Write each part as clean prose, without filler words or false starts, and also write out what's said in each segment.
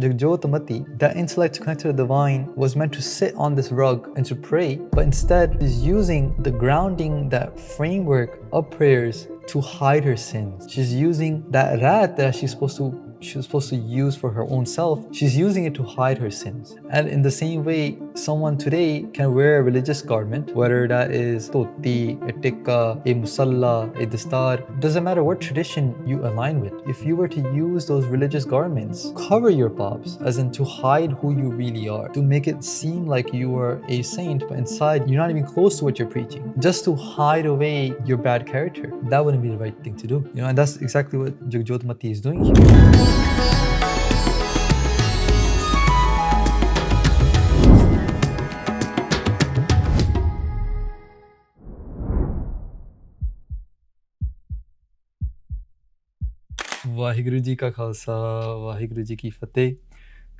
Jagjyotmati, that intellect connected to the divine, was meant to sit on this rug and to pray, but instead is using the grounding, that framework of prayers to hide her sins. She's using that rat that she was supposed to use for her own self. She's using it to hide her sins. And in the same way, someone today can wear a religious garment, whether that is dhoti, a tikka, a musalla, a dastar. Doesn't matter what tradition you align with. If you were to use those religious garments, cover your paps, as in to hide who you really are, to make it seem like you are a saint, but inside you're not even close to what you're preaching, just to hide away your bad character. That wouldn't be the right thing to do, and that's exactly what Jagjyotmati is doing here. Vaheguru Ji Ka Khalsa, Vaheguru Ji Ki Fateh.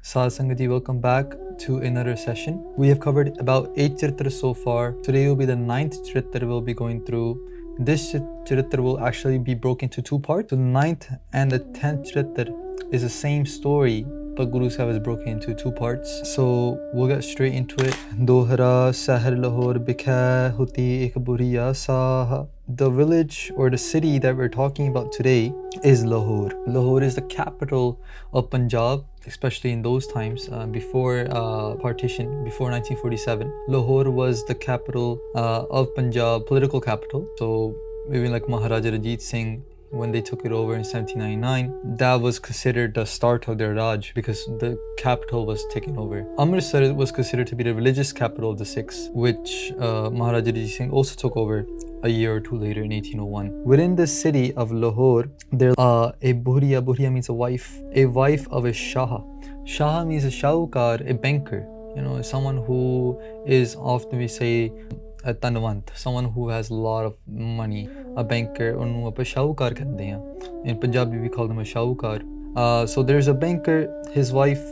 Sadh Sangat Ji, welcome back to another session. We have covered about 8 Charitras so far. Today will be the 9th Charitra we'll be going through. This Charitra will actually be broken into 2 parts. So the 9th and the 10th Charitra is the same story, but Guru Sahib is broken into 2 parts. So we'll get straight into it. Dohra Sahar Lahore Bikha Huti Ek Buriya Sah. The village or the city that we're talking about today is Lahore. Lahore is the capital of Punjab, especially in those times before partition, before 1947. Lahore was the capital of Punjab, political capital. So even like Maharaja Ranjit Singh, when they took it over in 1799, that was considered the start of their Raj because the capital was taken over. Amritsar was considered to be the religious capital of the Sikhs, which Maharaja Ranjit Singh also took over a year or 2 later in 1801. Within the city of Lahore, there's a Bhuriya. Bhuriya means a wife of a Shah. Shah means a Shahukar, a banker. Someone who is often, we say, a tanwant, someone who has a lot of money. A banker, ਉਹਨੂੰ ਆਪਾਂ ਸ਼ਾਹੂਕਾਰ ਕਹਿੰਦੇ ਹਾਂ. In Punjabi we call them a shahukar. So there's a banker, his wife,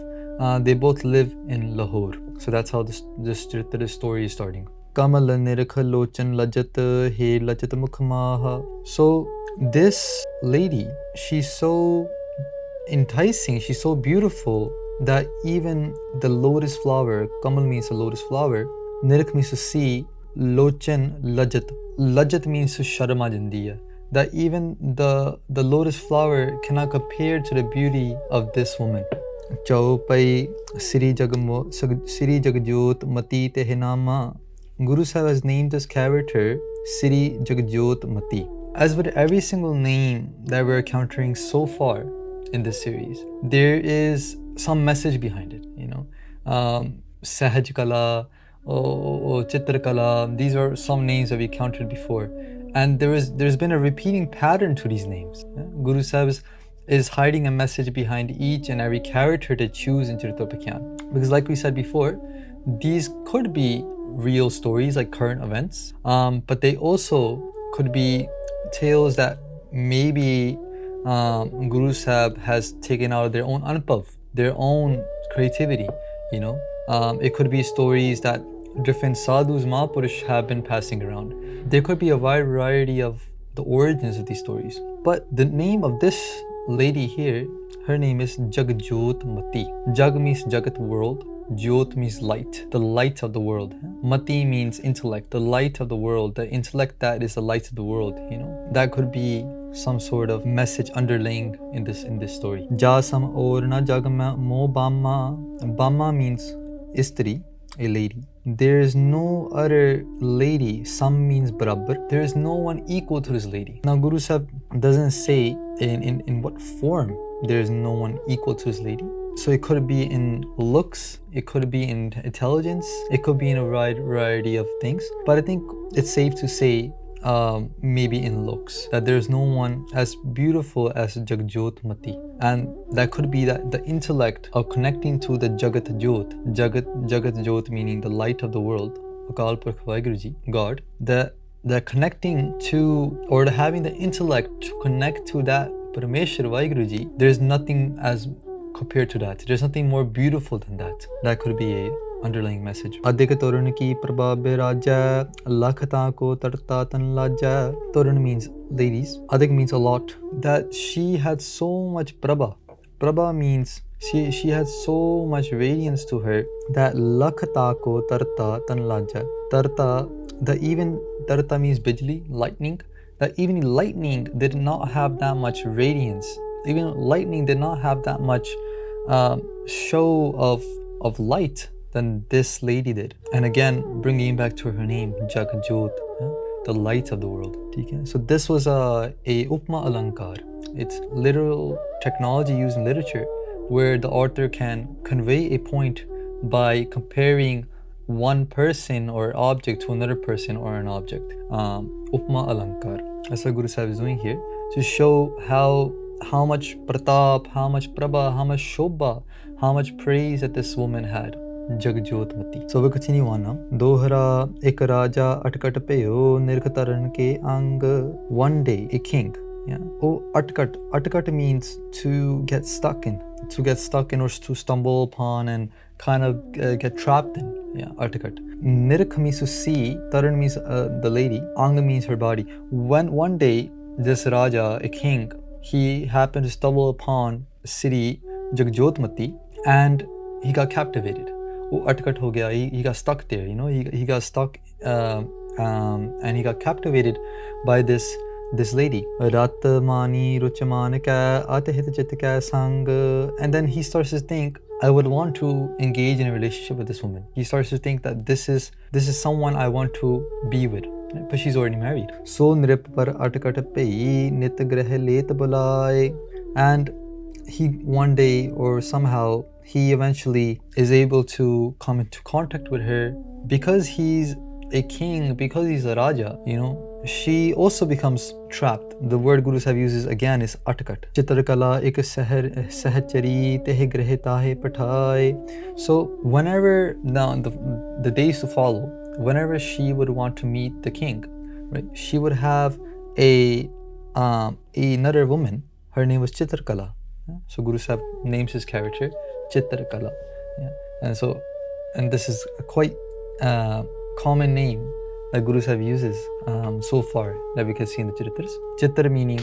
they both live in Lahore. So that's how this story is starting. Kamal nirkh lochan lajat he lajat mukhmaha. So this lady, she's so enticing, she's so beautiful that even the lotus flower, Kamal means a lotus flower, nirkh means to see, Lochan Lajat. Lajat means to sharma jandiya. That even the lotus flower cannot compare to the beauty of this woman. Chaupai Sri Jagjyotmati Tehinama. Guru Sahib has named this character Sri Jagjyotmati. As with every single name that we're encountering so far in this series, there is some message behind it. Sahaj Kala, Chitrkala, these are some names that we counted before, and there's been a repeating pattern to these names. Guru Sahib is hiding a message behind each and every character they choose in Charitropakhyan, because like we said before, these could be real stories like current events, but they also could be tales that maybe Guru Sahib has taken out of their own anubhav, their own creativity. It could be stories that different sadhus, Mahapurush have been passing around. There could be a wide variety of the origins of these stories. But the name of this lady here, her name is Jagjyotmati. Jag means Jagat, world. Jyot means light, the light of the world. Mati means intellect, the light of the world, the intellect that is the light of the world. That could be some sort of message underlying in this story. Jasam orna jagma mo bama. Bama means istri, a lady. There is no other lady. Sam means barabar. There is no one equal to this lady. Now Guru Sahib doesn't say in what form there is no one equal to this lady. So it could be in looks, it could be in intelligence, it could be in a wide variety of things. But I think it's safe to say maybe in looks, that there's no one as beautiful as Jagjyotmati. And that could be that the intellect of connecting to the Jagat Jyot, Jagat Jyot meaning the light of the world, Akal Purkh Vaheguru Ji, God, the connecting to, or the having the intellect to connect to that Parameshwar Vaheguru Ji, there's nothing as compared to that. There's nothing more beautiful than that. That could be a underlying message. Adik Torun ki prabha raja, lakhata ko tarta tan laja. Torun means ladies. Adik means a lot. That she had so much prabha. Prabha means She had so much radiance to her that lakhta ko tarta tan laja. Tarta, the even tarta means bijli, lightning. That even lightning did not have that much radiance. Even lightning did not have that much show of light than this lady did. And again, bringing back to her name, Jagjyot, the light of the world. So this was a upma alankar. It's literal technology used in literature where the author can convey a point by comparing one person or object to another person or an object. Upma alankar. That's what Guru Sahib is doing here to show how much pratap, how much prabha, how much shobha, how much praise that this woman had. Jagjyotmati. So we'll continue on now. Dohra ek raja atkat peyo nirkhataran ke ang. One day, a king. Yeah. Oh, atkat. Atkat means to get stuck in. To get stuck in or to stumble upon and kind of get trapped in. Yeah, atkat. Nirkh means to see. Taran means the lady. Ang means her body. When one day, this Raja, a king, he happened to stumble upon Sri Jagjyotmati and he got captivated. Oh, atkat ho gaya. He got stuck there, you know. He got stuck and he got captivated by this lady. Ratmani ruchaman ka atahit chit ka sang. And then he starts to think, I would want to engage in a relationship with this woman. He starts to think that this is someone I want to be with. But she's already married. So nrip par atkat pei nit grah let bulai. And he one day or somehow he eventually is able to come into contact with her because he's a king, because he's a Raja, you know. She also becomes trapped. The word Guru Sahib uses again is atkat. Chitrakala ek sahachari tehe grahe tahe pathai. So whenever now the days to follow, whenever she would want to meet the king, right, she would have another woman. Her name was Chitrakala. Yeah? So Guru Sahib names his character Chitrakala. Yeah? And this is a quite common name that Guru Sahib uses so far that we can see in the Charitras. Chitra meaning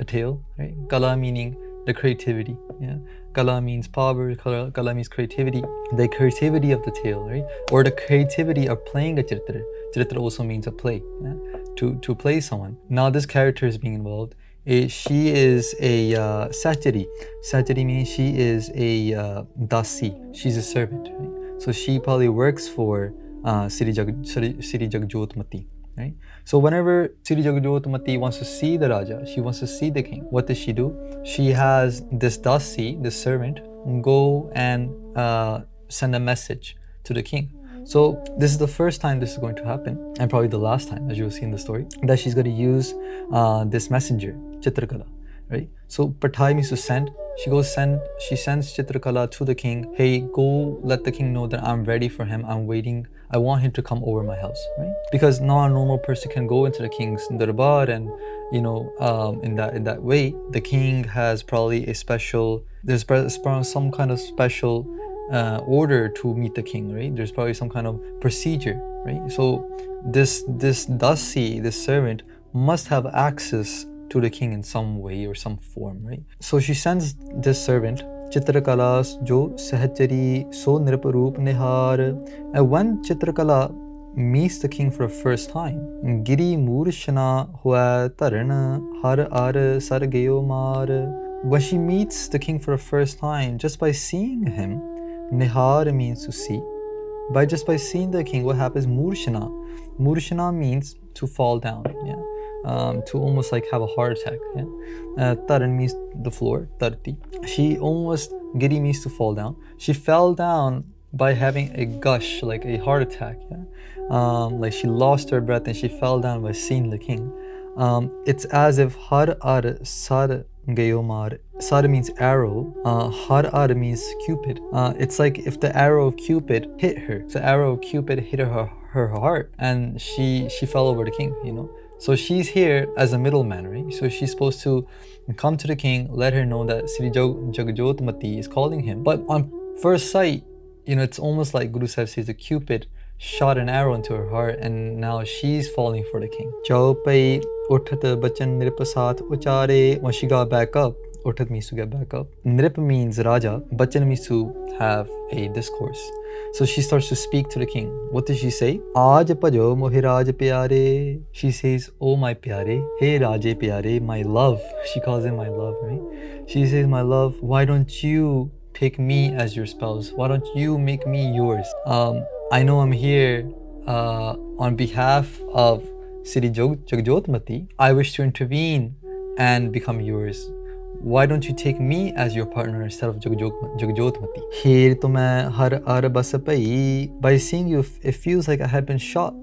a tale, right? Kala meaning the creativity. Yeah, Kala means power. Kala means creativity. The creativity of the tale, right? Or the creativity of playing a Charitra. Charitra also means a play. Yeah? To play someone. Now this character is being involved. She is a Sachari. Sachari means she is a dasi. She's a servant. Right? So she probably works for Sri Jagjyotmati, right? So whenever Sri Jagjyotmati wants to see the Raja, she wants to see the king, what does she do? She has this dasi, this servant, go and send a message to the king. So this is the first time this is going to happen, and probably the last time, as you will see in the story, that she's going to use this messenger, Chitrakala, right? So pathai means to send. She sends Chitrakala to the king. Hey, go let the king know that I'm ready for him. I'm waiting. I want him to come over my house, right? Because not a normal person can go into the king's darbar, and you know, in that way, the king has probably there's some kind of special order to meet the king, right? There's probably some kind of procedure, right? So this dasi, this servant, must have access to the king in some way or some form, right? So she sends this servant, Chitrakalas jo sahachari so nirparoop nihar. And when Chitrakala meets the king for the first time, Giri murshana hua tarana har ar sar gayo mar. When she meets the king for the first time, just by seeing him, nihar means to see. Just by seeing the king, what happens? Murshana. Murshana means to fall down. Yeah. To almost like have a heart attack. Yeah? Taran means the floor, tarti. Giri means to fall down. She fell down by having a gush, like a heart attack. Yeah? Like she lost her breath and she fell down by seeing the king. It's as if har ar sar gayomar. Sar means arrow. Har ar means Cupid. It's like if the arrow of Cupid hit her. The arrow of Cupid hit her heart, and she fell over the king, you know. So she's here as a middleman, right? So she's supposed to come to the king, let her know that Sri Jagjyotmati is calling him. But on first sight, you know, it's almost like Guru Sahib says the Cupid shot an arrow into her heart, and now she's falling for the king. When she got back up, Uthat means to get back up. Nrip means Raja. Bachan means to have a discourse. So she starts to speak to the king. What does she say? Aaj bhajo mohe Raj pyare. She says, oh my pyare, hey Raje pyare, my love. She calls him my love, right? She says, my love, why don't you take me as your spouse? Why don't you make me yours? I know I'm here on behalf of Sri Jagjyotmati. I wish to intervene and become yours. Why don't you take me as your partner instead of Jagjyotmati? Here to main har ar bas pai. By seeing you, it feels like I had been shot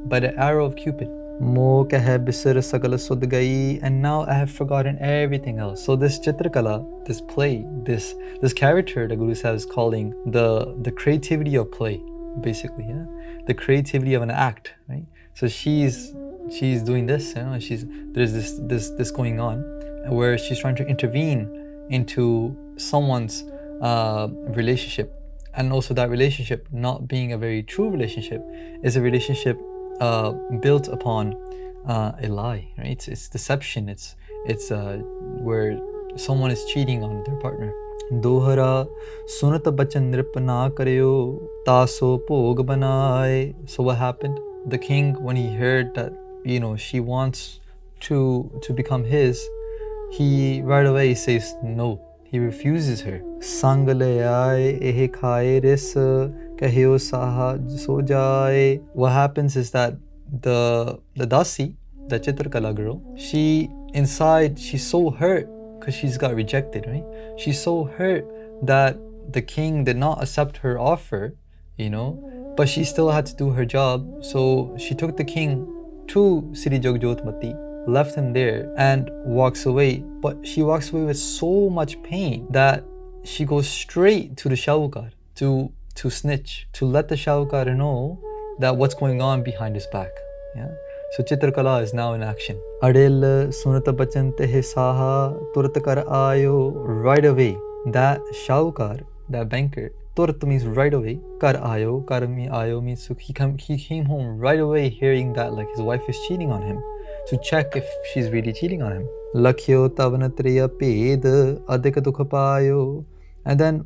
by the arrow of Cupid. Mo keh bisar sagala sud gayi, and now I have forgotten everything else. So this Chitrakala, this play, this character the Guru Sahib is calling the creativity of play, basically, yeah, the creativity of an act, right? So she's doing this, you know, there's this going on, where she's trying to intervene into someone's relationship, and also that relationship not being a very true relationship is a relationship built upon a lie, right? It's deception. It's where someone is cheating on their partner. Dohara sunat bachan nrip na karyo taso pog banaye. So what happened? The king, when he heard that, you know, she wants to become his, he right away says no. He refuses her. Sang le aaye eh khaye ris kahyo saha so jaye. What happens is that the Dasi, the Chitrakala girl, she inside, she's so hurt because she's got rejected, right? She's so hurt that the king did not accept her offer, you know, but she still had to do her job. So she took the king to Sri Jagjyotmati, left him there, and walks away. But she walks away with so much pain that she goes straight to the Shahukar to snitch, to let the Shahukar know that what's going on behind his back. Yeah. So Chitrakala is now in action. Adil sunat bachan tehe saha turat kar ayo. Right away, that Shahukar, that banker, turat means right away. Kar ayo, ayo means he came home right away, hearing that like his wife is cheating on him, to check if she's really cheating on him. Lakhyo tavanatriya ped adhik dukha payo. And then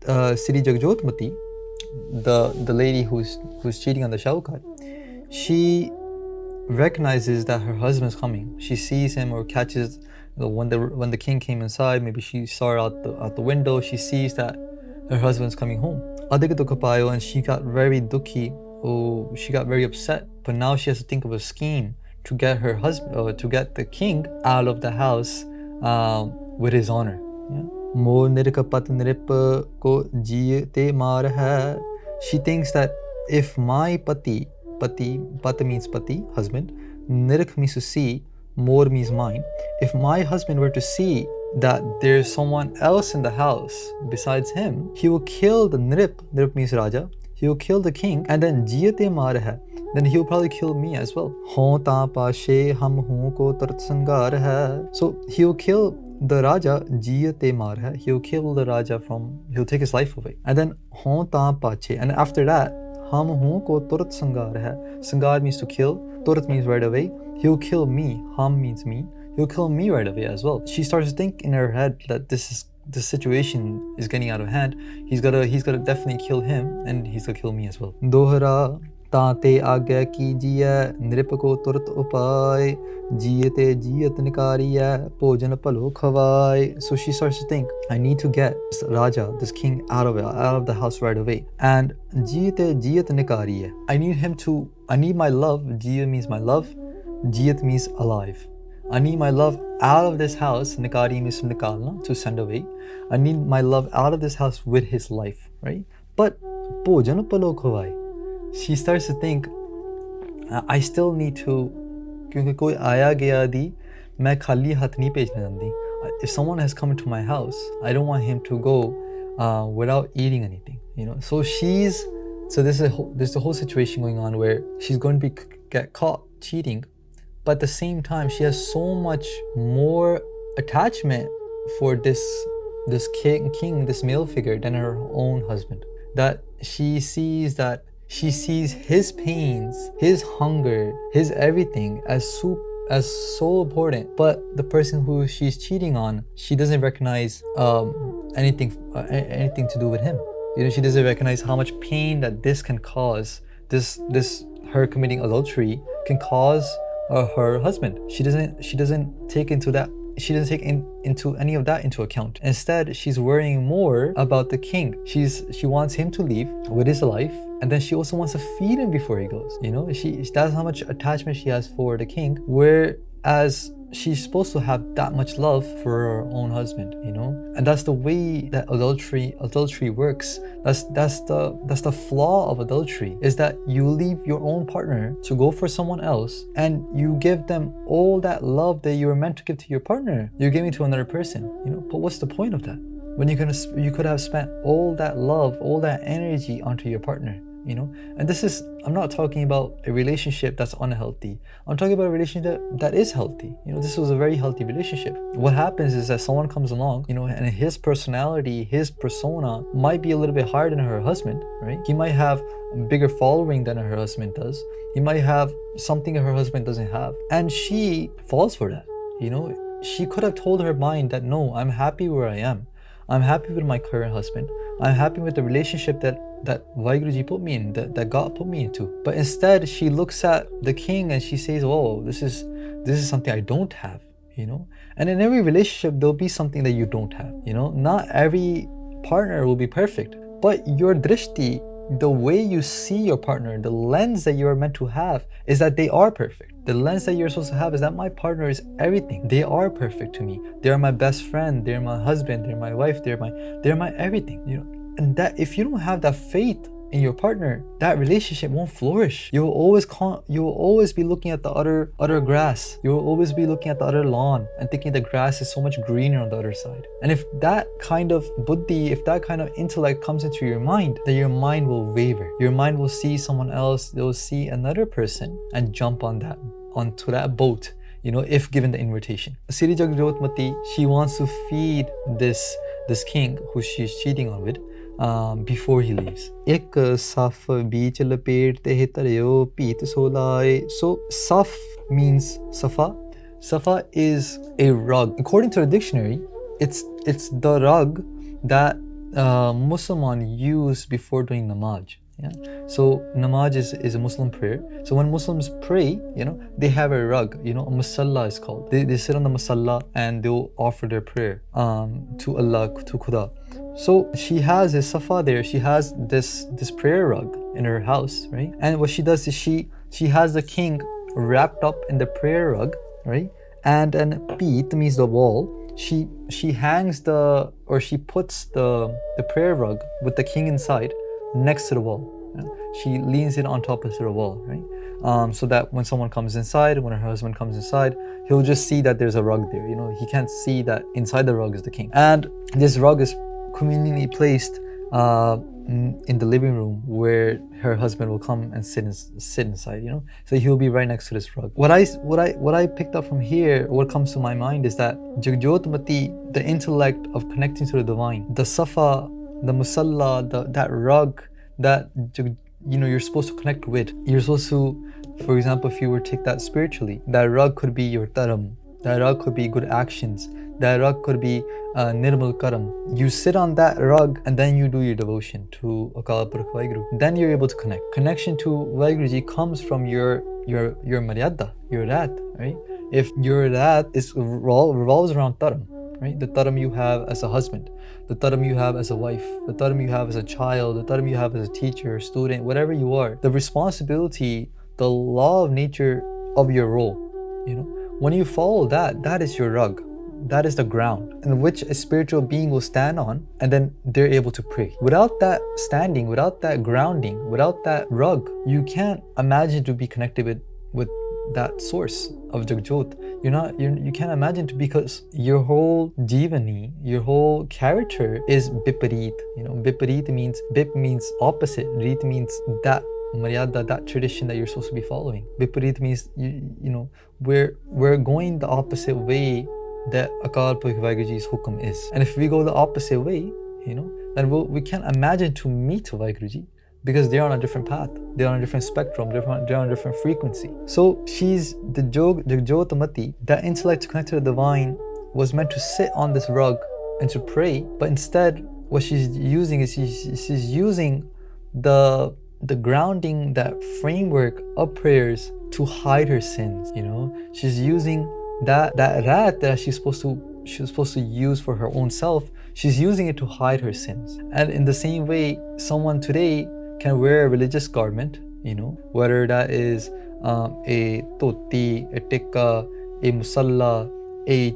Sri Jagjyotmati, the lady who's cheating on the Shahukar, she recognizes that her husband's coming. She sees him, or catches when the king came inside. Maybe she saw out the window. She sees that her husband's coming home. Adhik dukha payo, and she got very dukhi. Oh, she got very upset. But now she has to think of a scheme to get her husband, to get the king out of the house with his honor. Mo nirkapat nirip ko jiyate maar hai. She thinks that if my pati means pati, husband, nirk means to see, more means mine. If my husband were to see that there's someone else in the house besides him, he will kill the nrip means Raja, he will kill the king, and then jiyate maar hai, then he will probably kill me as well. Ho ta pashe hum hu ko tarat sangar hai. So he will kill the Raja, jiyate maar hai. He will kill the Raja he'll take his life away. And then ho ta pache, and after that, hum hu ko tarat sangar hai. Sangar means to kill, tarat means right away. He'll kill me, hum means me. He'll kill me right away as well. She starts to think in her head that this situation is getting out of hand. He's gotta definitely kill him, and he's gonna kill me as well. Dohra ताते आज्ञा कीजिए नृप को तुरत उपाय जियते जियत निकारिए भोजन भलो खवाए. So she starts to think, I need to get this Raja, this king, out of the house right away. And jiyate jiyat nikariye, I need my love. Jiya means my love, jiyat means alive. I need my love out of this house. Nikari means nikalna, to send away. I need my love out of this house with his life, right? But bhojan phalo khavaye. She starts to think, I still need to, क्योंकि कोई आया गया दी मैं खाली हाथ नहीं भेजना चाहती. If someone has come into my house, I don't want him to go without eating anything, you know. So there's the whole situation going on where she's going to get caught cheating, but at the same time she has so much more attachment for this king, this male figure, than her own husband. That she sees his pains, his hunger, his everything as as so important, but the person who she's cheating on, she doesn't recognize anything to do with him. She doesn't recognize how much pain that this can cause. This her committing adultery can cause her husband. She doesn't take into any of that into account. Instead, she's worrying more about the king. She wants him to leave with his life, and then she also wants to feed him before he goes. That's how much attachment she has for the king, whereas she's supposed to have that much love for her own husband, and that's the way that adultery works. That's the flaw of adultery, is that you leave your own partner to go for someone else, and you give them all that love that you were meant to give to your partner, you're giving to another person. But what's the point of that when you could have spent all that love, all that energy onto your partner? And I'm not talking about a relationship that's unhealthy. I'm talking about a relationship that is healthy. This was a very healthy relationship. What happens is that someone comes along, and his personality, his persona might be a little bit higher than her husband, right? He might have a bigger following than her husband does. He might have something that her husband doesn't have. And she falls for that. She could have told her mind that, no, I'm happy where I am. I'm happy with my current husband. I'm happy with the relationship that Vaiguruji put me in, that God put me into. But instead, she looks at the king and she says, "Oh, this is something I don't have." And in every relationship, there'll be something that you don't have. Not every partner will be perfect, but your drishti, the way you see your partner, the lens that you're meant to have, is that they are perfect. The lens that you're supposed to have is that my partner is everything. They are perfect to me. They are my best friend. They're my husband. They're my wife. They're my everything. And that if you don't have that faith in your partner, that relationship won't flourish. You will always be looking at the other grass. You will always be looking at the other lawn and thinking the grass is so much greener on the other side. And if that kind of buddhi, if that kind of intellect comes into your mind, then your mind will waver. Your mind will see someone else. They will see another person and jump onto that boat, if given the invitation. Sri Jagjyotmati, she wants to feed this king who she's cheating on with, before he leaves. Ek saf beech lapet te taryo peet solai. So saf means safa. Safa is a rug. According to the dictionary, it's the rug that Muslims use before doing namaz. Yeah. So namaz is a Muslim prayer. So when Muslims pray, they have a rug, a musalla is called. They sit on the musalla and they'll offer their prayer to Allah, to Khuda. So she has a safa there. She has this prayer rug in her house, right? And what she does is she has the king wrapped up in the prayer rug, right? And then peet means the wall. She hangs she puts the prayer rug with the king inside next to the wall. She leans it on top of the wall, right? So that when someone comes inside, when her husband comes inside, he'll just see that there's a rug there. He can't see that inside the rug is the king. And this rug is conveniently placed in the living room where her husband will come and sit inside. So he'll be right next to this rug. What I picked up from here, what comes to my mind is that Jagjyotmati, the intellect of connecting to the divine, the safa, the musalla, that rug that you're supposed to connect with. You're supposed to, for example, if you were to take that spiritually, that rug could be your dharam. That rug could be good actions. That rug could be nirmal karam. You sit on that rug and then you do your devotion to Akal Purkh Vaheguru. Then you're able to connect. Connection to Vaheguruji comes from your maryada, your rat, right? If your rat revolves around dharam, right? The dharam you have as a husband, the dharam you have as a wife, the dharam you have as a child, the dharam you have as a teacher, student, whatever you are, the responsibility, the law of nature of your role, when you follow that is your rug. That is the ground in which a spiritual being will stand on, and then they're able to pray. Without that standing, without that grounding, without that rug, you can't imagine to be connected with that source of Jagjot. You can't imagine to, because your whole jivani, your whole character is biparit. Biparit means, bip means opposite, rit means that maryada, that tradition that you're supposed to be following. Biparit means we're going the opposite way that Akal Purkh Vaheguruji's hukum is. And if we go the opposite way, then we can't imagine to meet Vaheguruji. because they're on a different path, they're on a different spectrum, they're on a different frequency. So she's the Jagjyotmati, that intellect connected to the divine, was meant to sit on this rug and to pray, but instead what she's using is she's using the grounding, that framework of prayers to hide her sins. She's using that rat that she was supposed to use for her own self. She's using it to hide her sins. And in the same way, someone today can wear a religious garment, whether that is a toti, a tikka, a musalla, a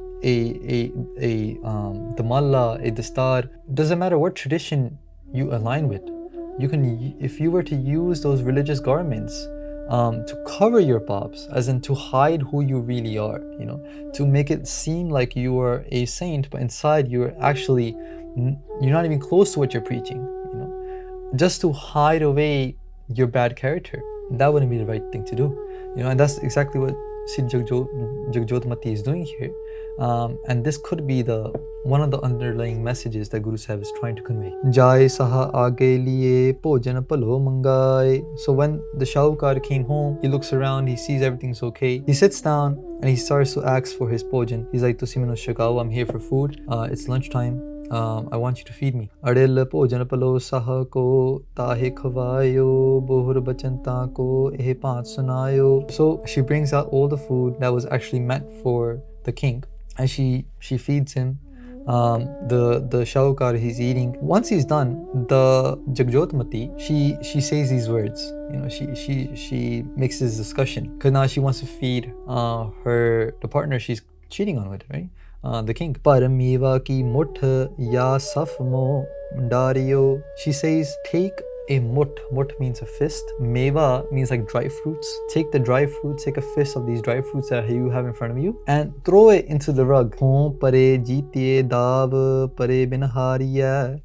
damalla, a dastar. Doesn't matter what tradition you align with. You can, if you were to use those religious garments to cover your paps, as in to hide who you really are, to make it seem like you are a saint, but inside you're actually, you're not even close to what you're preaching, just to hide away your bad character. That wouldn't be the right thing to do, and that's exactly what Sri Jagjyotmati is doing here. And this could be one of the underlying messages that Guru Sahib is trying to convey. Jai saha aage liye bhojan palo mangaye. So when the Shahukar came home, he looks around, he sees everything's okay. He sits down and he starts to ask for his bhojan. He's like, "Tusi mainu shakao, I'm here for food. It's lunchtime. I want you to feed me." Adil bhojan palo saha ko tahe khavayo, bohur bachanta ko eh paanch sunayo. So she brings out all the food that was actually meant for the king, and she feeds him. The Shahukar, he's eating. Once he's done, the Jagjyotmati, she says these words. She makes this discussion, because now she wants to feed the partner she's cheating on with, right? The king. Paramiva ki mut ya safmo dario. She says, take a mut. Mut means a fist. Meva means like dry fruits. Take the dry fruits, take a fist of these dry fruits that you have in front of you, and throw it into the rug.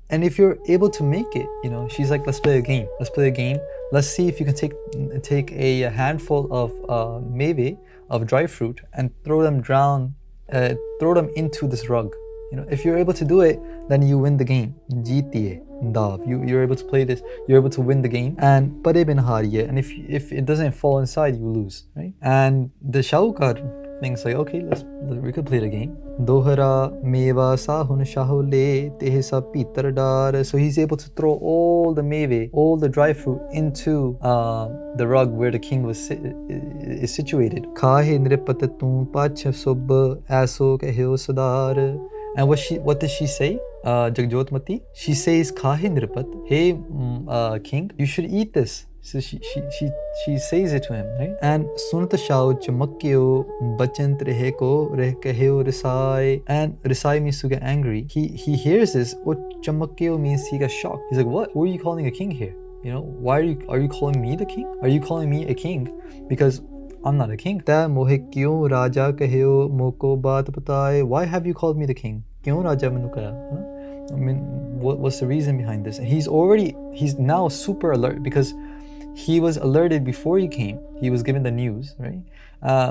And if you're able to make it, she's like, let's play a game. Let's see if you can take a handful of meve, of dry fruit, and throw them into this rug. If you're able to do it, then you win the game. You're able to play this, you're able to win the game. And and if it doesn't fall inside, you lose, right? And the Shahukar thinks like, okay, we could play the game. Dohara meva sahun shahule tehsa pitar dar. So he's able to throw all the meve, all the dry fruit, into the rug where the king is situated. Kahe nripat tu pach sub aso kahyo sadar. And what does she say? Jagjyotmati, she says, "Kahe nripat, hey king, you should eat this." So she says it to him, right? And sunat shao chamakyo bachant rehe ko reh kahyo risai. And risai means to get angry. He hears this. Oh, chamakyo means he gets shocked. He's like, what? Who are you calling a king here? Why are you calling me the king? Are you calling me a king? Because I'm not a king. Raja kahyo moko baat bataye. Why have you called me the king? Kyon Raja mainu kaya? I mean, what's the reason behind this? And he's now super alert, because he was alerted before he came. He was given the news, right?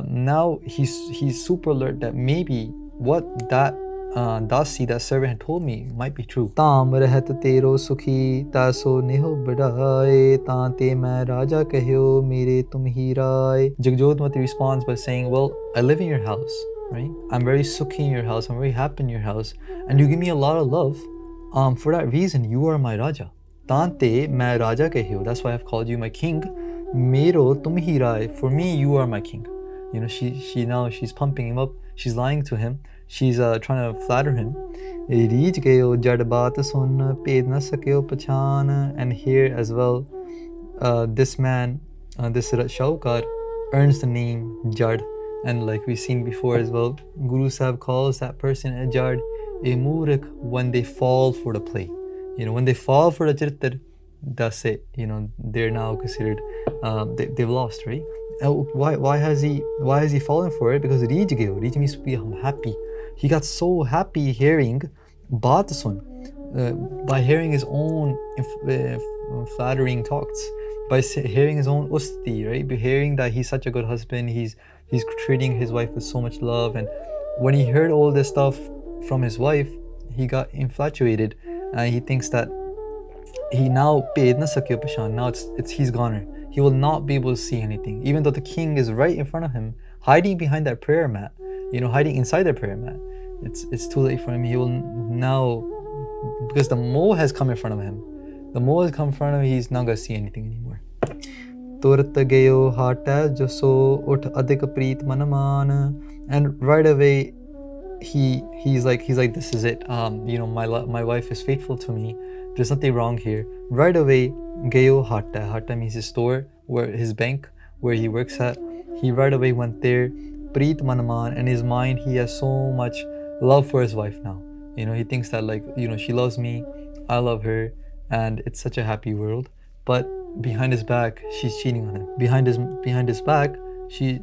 Now he's super alert that maybe what that Dasi, that servant, had told me might be true. Tam rahat tero sukhi taso neho badhaye tante main raja kahyo mere tum hi rai. Jagjyotmati responds by saying, well, I live in your house, right? I'm very sukhi in your house, I'm very happy in your house, and you give me a lot of love. For that reason, you are my raja. Tante main raja kahyo. That's why I've called you my king. Mero tum hi rai. For me, you are my king. She's pumping him up. She's lying to him. She's trying to flatter him. And here as well, this man, this Shahukar, earns the name Jad. And like we've seen before as well, Guru Sahib calls that person a Jad, a Murak, when they fall for the play. When they fall for the Charitr, that's it. They're now considered, they've lost, right? Why has he fallen for it? Because Rij means to be happy. He got so happy hearing Batasun, by hearing his own flattering talks, by hearing his own usti, right? By hearing that he's such a good husband, he's treating his wife with so much love. And when he heard all this stuff from his wife, he got infatuated, and he thinks that he now paid na sakyo pashan. Now it's he's goner. He will not be able to see anything, even though the king is right in front of him, hiding behind that prayer mat. Hiding inside the prayer mat. It's too late for him. He will now, because the mole has come in front of him. The mole has come in front of him. He's not gonna see anything anymore. Turat gayo hata jaso ut adik preet manaman, and right away he's like this is it. My wife is faithful to me. There's nothing wrong here. Right away, gayo hata means his store, where his bank, where he works at. He right away went there. Preet manaman, in his mind he has so much love for his wife now. He thinks that she loves me, I love her, and it's such a happy world. But behind his back, she's cheating on him. Behind his back, she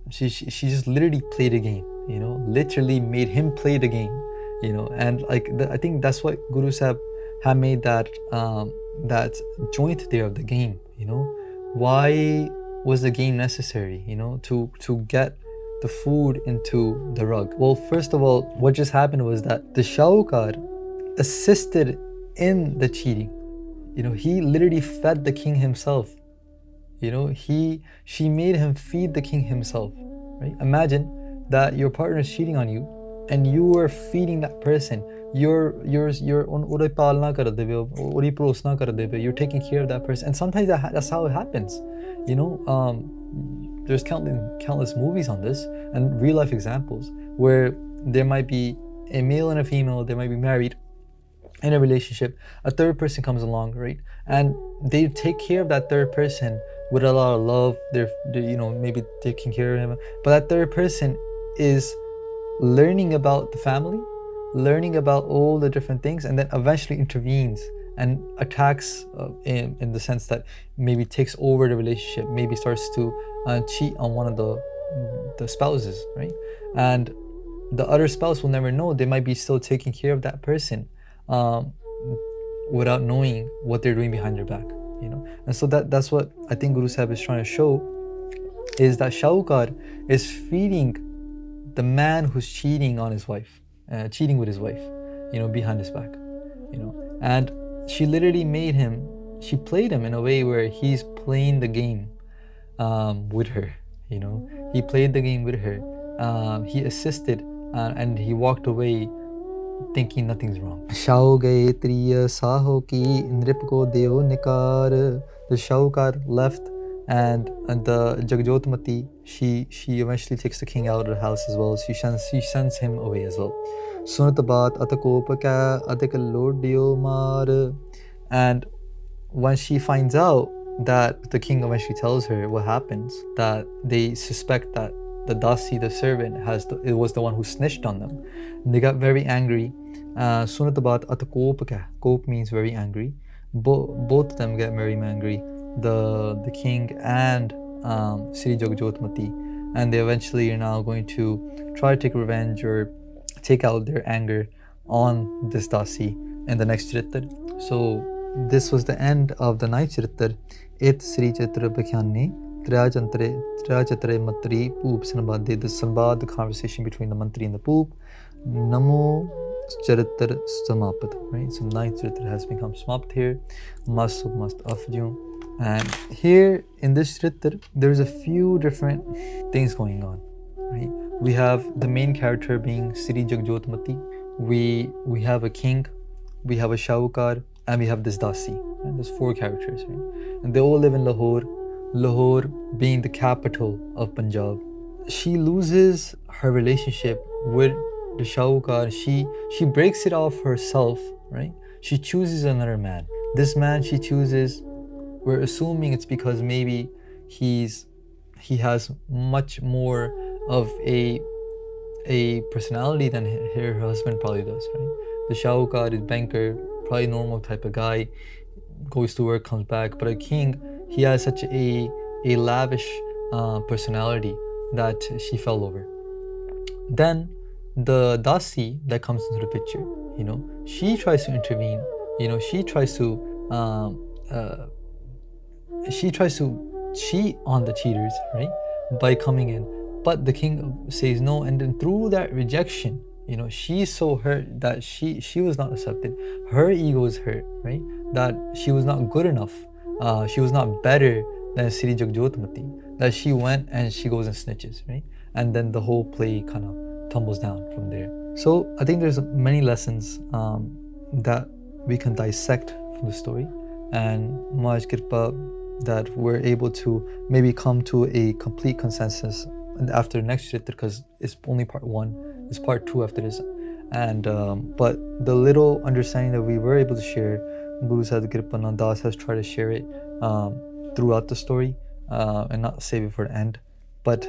just literally played a game. Literally made him play the game. And I think that's what Guru Sahib had made that joint there of the game. Why was the game necessary? To get the food into the rug. Well, first of all, what just happened was that the Shahukar assisted in the cheating. He literally fed the king himself. She made him feed the king himself. Right? Imagine that your partner is cheating on you, and you are feeding that person. You're taking care of that person, and sometimes that's how it happens. There's countless movies on this and real life examples where there might be a male and a female. They might be married in a relationship. A third person comes along, right, and they take care of that third person with a lot of love. They're maybe taking care of him, but that third person is learning about the family, learning about all the different things, and then eventually intervenes and attacks in the sense that maybe takes over the relationship, maybe starts to cheat on one of the spouses, right? And the other spouse will never know. They might be still taking care of that person without knowing what they're doing behind their back, And so that's what I think Guru Sahib is trying to show, is that Shahukar is feeding the man who's cheating on his wife, cheating with his wife, behind his back, and she literally she played him in a way where he's playing the game with her, he played the game with her, he assisted, and he walked away thinking nothing's wrong. The Shahukar left, and the Jagjyotmati, she eventually takes the king out of the house as well. She sends him away as well. And when she finds out that the king eventually tells her what happens, that they suspect that the Dasi, the servant, it was the one who snitched on them. They got very angry. Kop means very angry. Both of them get very angry, the king and Sri Jagjyotmati, and they eventually are now going to try to take revenge or take out their anger on this Dasi in the next Charitar. So this was the end of the ninth Charitar. It Sri Charitropakhyan Trachatre Matri Poop Sanbade, the Sanbad, the conversation between the Mantri and the Poop. Namo Charitar Samapat. Right? So ninth Charitar has become smapt here. Must afjun. And here in this Charitar, there's a few different things going on. Right? We have the main character being Sri Jagjyotmati. We have a king, we have a Shahukar, and we have this Dasi. Right? There's four characters, right? And they all live in Lahore. Lahore being the capital of Punjab. She loses her relationship with the Shahukar. She breaks it off herself, right? She chooses another man. This man she chooses, we're assuming it's because maybe he has much more of a personality than her husband probably does, right? The Shahukar is banker, probably normal type of guy, goes to work, comes back. But a king, he has such a lavish personality that she fell over. Then the Dasi that comes into the picture, she tries to intervene. She tries to cheat on the cheaters, right, by coming in. But the king says no, and then through that rejection, she's so hurt that she was not accepted. Her ego is hurt, right? that she was not good enough. She was not better than Sri Jagjyotmati. That she went and she goes and snitches, right? And then the whole play kind of tumbles down from there. So I think there's many lessons that we can dissect from the story, and Mahaj Kirpa that we're able to maybe come to a complete consensus after next Charitra, because it's only part 1, it's part 2 after this. And but the little understanding that we were able to share, Guru Sahib Kripa Das has tried to share it throughout the story and not save it for the end. But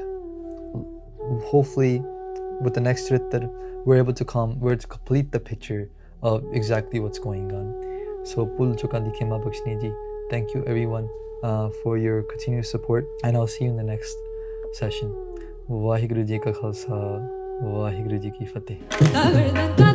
hopefully with the next Charitra, we're able to complete the picture of exactly what's going on. So Pul Chukandi Kema Bakshni ji, thank you everyone for your continuous support, and I'll see you in the next session. Vaheguru ji ka khalsa, Vaheguru ji ki fateh.